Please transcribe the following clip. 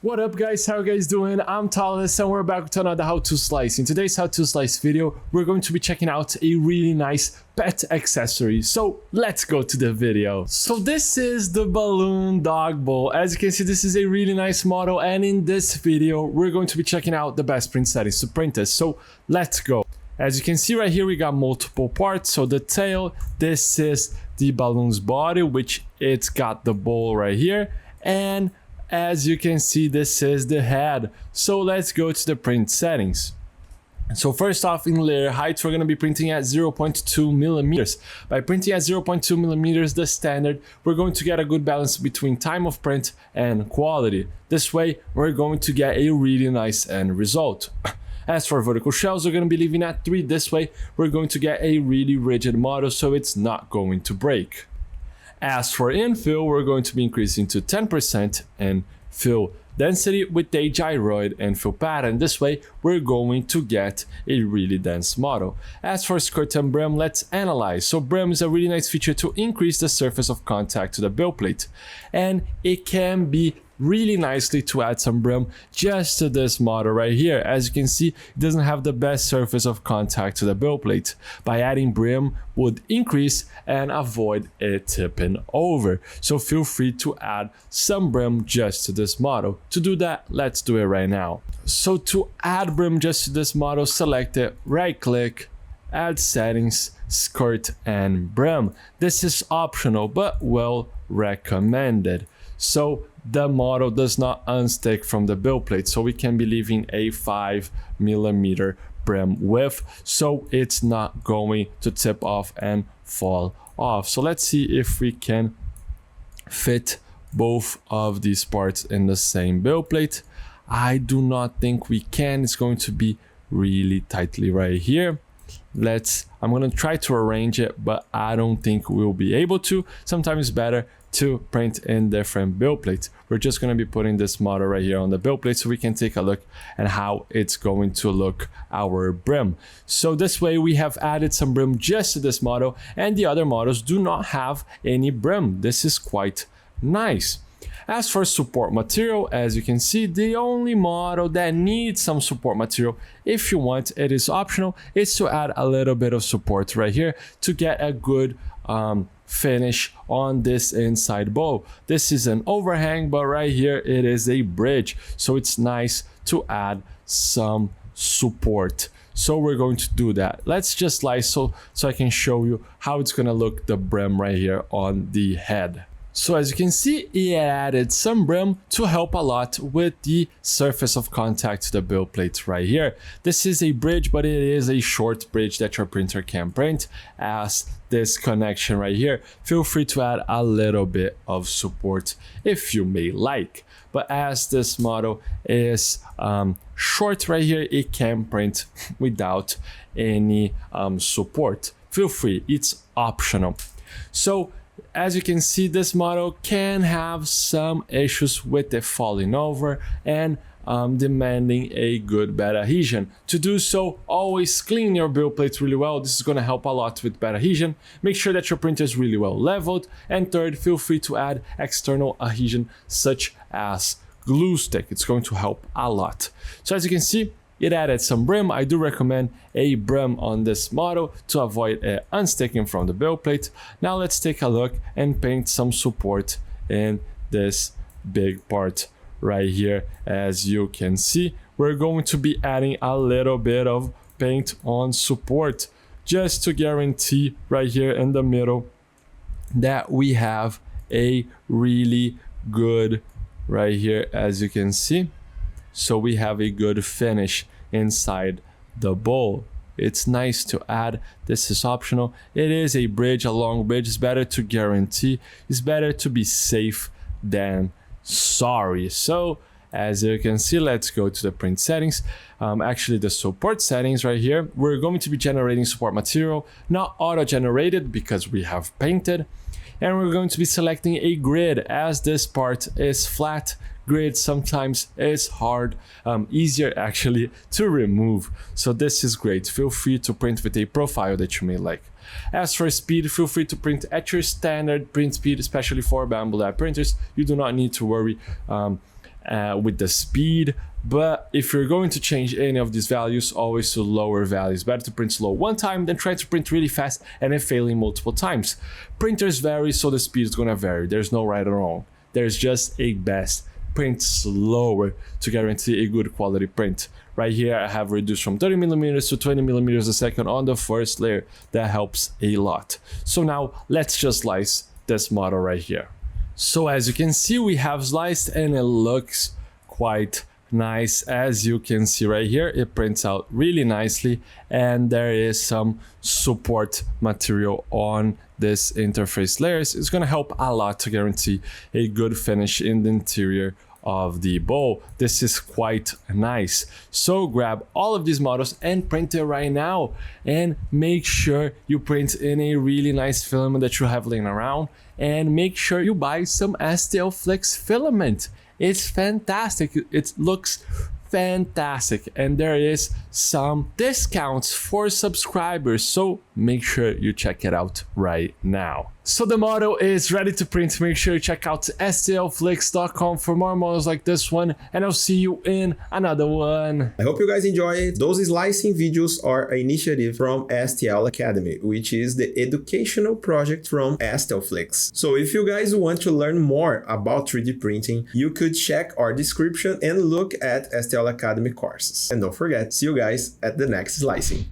What up guys, how you guys doing? I'm Talis and we're back to another how to slice. In today's how to slice video, we're going to be checking out a really nice pet accessory. So let's go to the video. So this is the balloon dog bowl. As you can see, this is a really nice model, and in this video, we're going to be checking out the best print settings to print this. So let's go. As you can see right here, we got multiple parts. So the tail, this is the balloon's body, which it's got the bowl right here. And as you can see, this is the head. So let's go to the print settings. So first off, in layer height, we're going to be printing at 0.2 millimeters. By printing at 0.2 millimeters, the standard, we're going to get a good balance between time of print and quality. This way, we're going to get a really nice end result. As for vertical shelves, we're going to be leaving at 3. This way, we're going to get a really rigid model, so it's not going to break. As for infill, we're going to be increasing to 10% and fill density with a gyroid and fill pattern. This way, we're going to get a really dense model. As for skirt and brim, let's analyze. So brim is a really nice feature to increase the surface of contact to the build plate. And it can be really nicely to add some brim just to this model right here. As you can see, it doesn't have the best surface of contact to the build plate. By adding brim would increase and avoid it tipping over. So feel free to add some brim just to this model. To do that, let's do it right now. So to add brim just to this model, select it, right click, add settings, skirt and brim. This is optional but well recommended. So the model does not unstick from the build plate, so we can be leaving a 5 millimeter brim width, so it's not going to tip off and fall off. So let's see if we can fit both of these parts in the same build plate. I do not think we can. It's going to be really tightly right here. I'm going to try to arrange it, but I don't think we'll be able to. Sometimes it's better to print in different build plates. We're just going to be putting this model right here on the build plate so we can take a look at how it's going to look our brim. So this way we have added some brim just to this model, and the other models do not have any brim. This is quite nice. As for support material, as you can see, the only model that needs some support material, if you want, it is optional, is to add a little bit of support right here to get a good finish on this inside bowl. This is an overhang, but right here it is a bridge, so it's nice to add some support. So we're going to do that. Let's just slice so I can show you how it's gonna look, the brim right here on the head. So as you can see, it added some brim to help a lot with the surface of contact to the build plate right here. This is a bridge, but it is a short bridge that your printer can print as this connection right here. Feel free to add a little bit of support if you may like. But as this model is short right here, it can print without any support. Feel free, it's optional. So as you can see, this model can have some issues with it falling over and demanding a good bed adhesion. To do so, always clean your build plates really well. This is going to help a lot with bed adhesion. Make sure that your printer is really well leveled. And third, feel free to add external adhesion such as glue stick. It's going to help a lot. So as you can see, it added some brim. I do recommend a brim on this model to avoid it unsticking from the build plate. Now let's take a look and paint some support in this big part right here. As you can see, we're going to be adding a little bit of paint on support just to guarantee right here in the middle that we have a really good right here, as you can see. So we have a good finish inside the bowl. It's nice to add. This is optional. It is a bridge, a long bridge. It's better to guarantee. It's better to be safe than sorry. So as you can see, let's go to the print settings. Actually the support settings right here. We're going to be generating support material, not auto-generated because we have painted. And we're going to be selecting a grid as this part is flat. Grid sometimes is hard, easier actually to remove. So this is great. Feel free to print with a profile that you may like. As for speed, feel free to print at your standard print speed, especially for Bambu Lab printers. You do not need to worry with the speed. But if you're going to change any of these values, always to lower values. Better to print slow one time than try to print really fast and then failing multiple times. Printers vary, so the speed is going to vary. There's no right or wrong. There's just a best. Print slower to guarantee a good quality print. Right here, I have reduced from 30 millimeters to 20 millimeters a second on the first layer. That helps a lot. So now let's just slice this model right here. So as you can see, we have sliced and it looks quite nice. As you can see right here, it prints out really nicely, and there is some support material on this interface layers. It's going to help a lot to guarantee a good finish in the interior of the bowl. This is quite nice. So grab all of these models and print it right now, and make sure you print in a really nice filament that you have laying around, and make sure you buy some STL Flix filament. It's fantastic. It looks fantastic, and there is some discounts for subscribers, so make sure you check it out right now. So the model is ready to print. Make sure you check out stlflix.com for more models like this one, and I'll see you in another one. I hope you guys enjoy it. Those slicing videos are an initiative from STL Academy, which is the educational project from STL Flix. So if you guys want to learn more about 3D printing, you could check our description and look at STL Academy courses. And don't forget, see you guys at the next slicing.